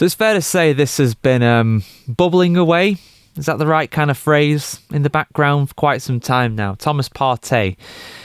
So it's fair to say this has been bubbling away. Is that the right kind of phrase? In the background for quite some time now. Thomas Partey.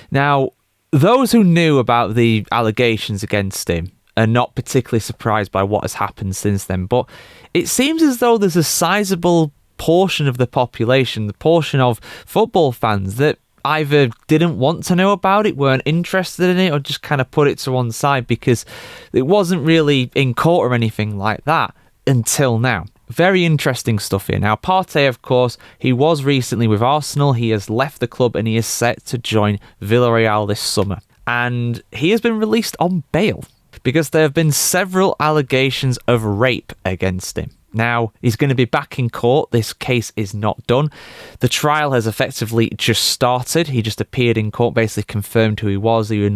Now, those who knew about the allegations against him are not particularly surprised by what has happened since then, but it seems as though there's a sizable portion of the population, the portion of football fans that either didn't want to know about it, weren't interested in it, or just kind of put it to one side because it wasn't really in court or anything like that until now. Very interesting stuff here. Now, Partey, of course, he was recently with Arsenal. He has left the club and he is set to join Villarreal this summer. And he has been released on bail because there have been several allegations of rape against him. Now, he's going to be back in court. This case is not done. The trial has effectively just started. He just appeared in court, basically confirmed who he was. He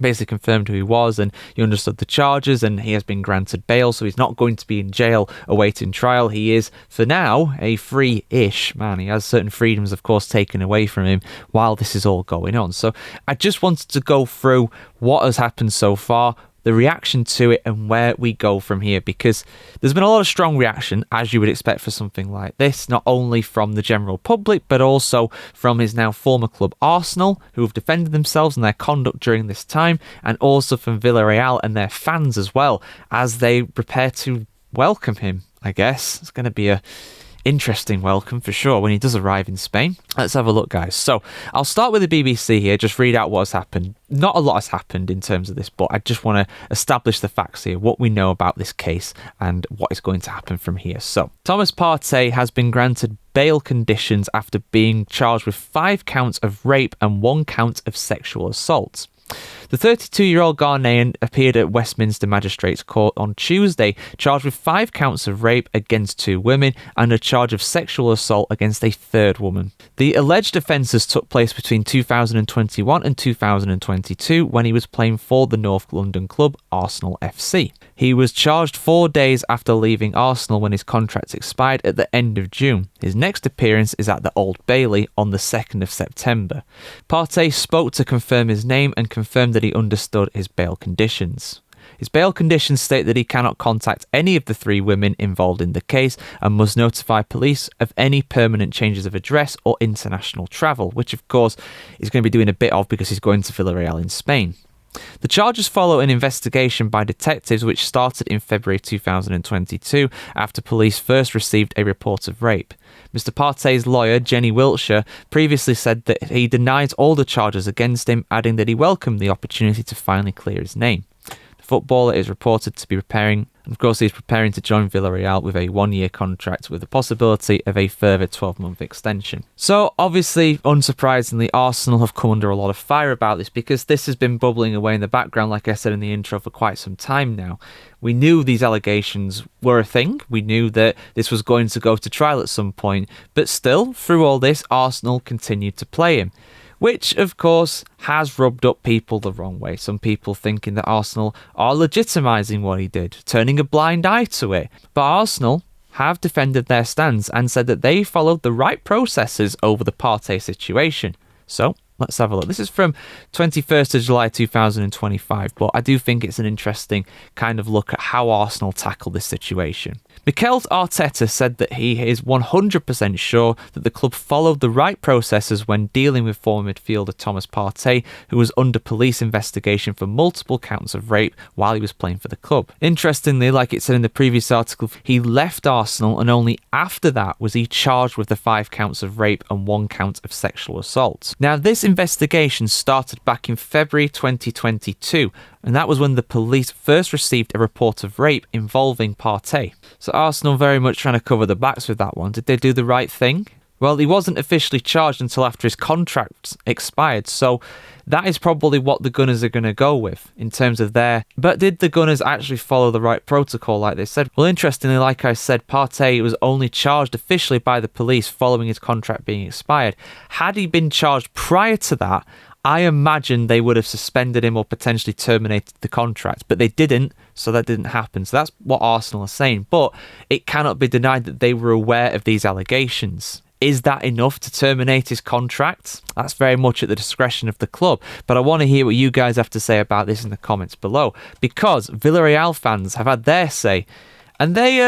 basically confirmed who he was, and he understood the charges, and he has been granted bail, so he's not going to be in jail awaiting trial. He is, for now, a free-ish man. He has certain freedoms, of course, taken away from him while this is all going on. So I just wanted to go through what has happened so far, the reaction to it, and where we go from here, because there's been a lot of strong reaction, as you would expect for something like this, not only from the general public, but also from his now former club Arsenal, who have defended themselves and their conduct during this time, and also from Villarreal and their fans as well, as they prepare to welcome him, I guess. It's going to be a interesting welcome for sure when he does arrive in Spain. Let's have a look, guys. So I'll start with the BBC here, just read out what has happened. Not a lot has happened in terms of this, but I just want to establish the facts here, what we know about this case and what is going to happen from here. So Thomas Partey has been granted bail conditions after being charged with 5 counts of rape and 1 count of sexual assault. The 32-year-old Ghanaian appeared at Westminster Magistrates Court on Tuesday, charged with 5 counts of rape against 2 women and a charge of sexual assault against a 3rd woman. The alleged offences took place between 2021 and 2022 when he was playing for the North London club Arsenal FC. He was charged 4 days after leaving Arsenal when his contract expired at the end of June. His next appearance is at the Old Bailey on the 2nd of September. Partey spoke to confirm his name and confirmed that he understood his bail conditions. His bail conditions state that he cannot contact any of the 3 women involved in the case and must notify police of any permanent changes of address or international travel, which of course he's going to be doing a bit of because he's going to Villarreal in Spain. The charges follow an investigation by detectives which started in February 2022 after police first received a report of rape. Mr. Partey's lawyer, Jenny Wiltshire, previously said that he denies all the charges against him, adding that he welcomed the opportunity to finally clear his name. The footballer is reported to be preparing to join Villarreal with a 1-year contract with the possibility of a further 12-month extension. So, obviously, unsurprisingly, Arsenal have come under a lot of fire about this because this has been bubbling away in the background, like I said in the intro, for quite some time now. We knew these allegations were a thing. We knew that this was going to go to trial at some point. But still, through all this, Arsenal continued to play him, which, of course, has rubbed up people the wrong way. Some people thinking that Arsenal are legitimising what he did, turning a blind eye to it. But Arsenal have defended their stance and said that they followed the right processes over the Partey situation. So, let's have a look. This is from 21st of July 2025, but I do think it's an interesting kind of look at how Arsenal tackled this situation. Mikel Arteta said that he is 100% sure that the club followed the right processes when dealing with former midfielder Thomas Partey, who was under police investigation for multiple counts of rape while he was playing for the club. Interestingly, like it said in the previous article, he left Arsenal and only after that was he charged with the 5 counts of rape and 1 count of sexual assault. Now, this investigation started back in February 2022, and that was when the police first received a report of rape involving Partey. So Arsenal very much trying to cover the backs with that one. Did they do the right thing? Well, he wasn't officially charged until after his contract expired, so that is probably what the Gunners are going to go with in terms of their... But did the Gunners actually follow the right protocol like they said? Well, interestingly, like I said, Partey was only charged officially by the police following his contract being expired. Had he been charged prior to that, I imagine they would have suspended him or potentially terminated the contract, but they didn't, so that didn't happen. So that's what Arsenal are saying, but it cannot be denied that they were aware of these allegations. Is that enough to terminate his contract? That's very much at the discretion of the club, but I want to hear what you guys have to say about this in the comments below, because Villarreal fans have had their say, And they,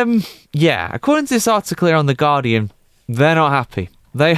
according to this article here on The Guardian, they're not happy. They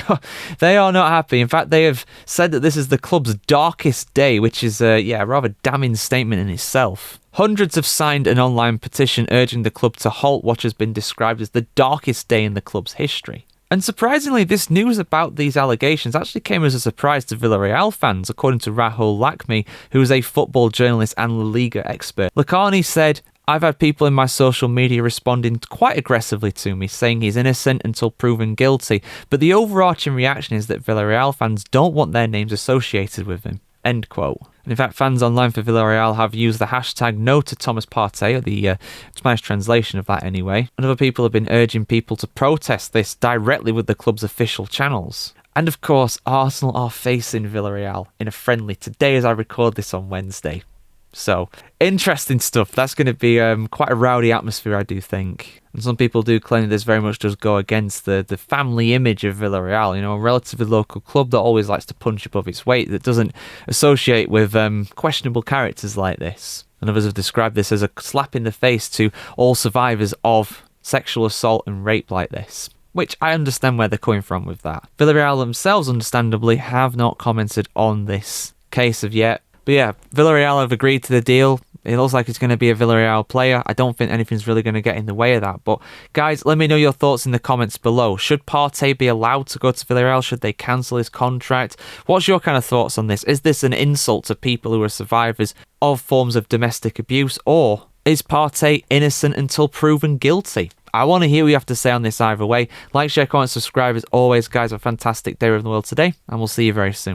are not happy. In fact, they have said that this is the club's darkest day, which is a rather damning statement in itself. Hundreds have signed an online petition urging the club to halt what has been described as the darkest day in the club's history. And surprisingly, this news about these allegations actually came as a surprise to Villarreal fans, according to Rahul Lakmi, who is a football journalist and La Liga expert. Lakhani said, "I've had people in my social media responding quite aggressively to me, saying he's innocent until proven guilty, but the overarching reaction is that Villarreal fans don't want their names associated with him." End quote. And in fact, fans online for Villarreal have used the hashtag no to Thomas Partey, or the Spanish translation of that anyway. And other people have been urging people to protest this directly with the club's official channels. And of course, Arsenal are facing Villarreal in a friendly today as I record this on Wednesday. So, interesting stuff. That's going to be quite a rowdy atmosphere, I do think. And some people do claim that this very much does go against the family image of Villarreal, a relatively local club that always likes to punch above its weight, that doesn't associate with questionable characters like this. And others have described this as a slap in the face to all survivors of sexual assault and rape like this, which I understand where they're coming from with that. Villarreal themselves, understandably, have not commented on this case of yet. But yeah, Villarreal have agreed to the deal. It looks like it's going to be a Villarreal player. I don't think anything's really going to get in the way of that. But guys, let me know your thoughts in the comments below. Should Partey be allowed to go to Villarreal? Should they cancel his contract? What's your kind of thoughts on this? Is this an insult to people who are survivors of forms of domestic abuse? Or is Partey innocent until proven guilty? I want to hear what you have to say on this either way. Like, share, comment, subscribe. As always, guys, have a fantastic day in the world today. And we'll see you very soon.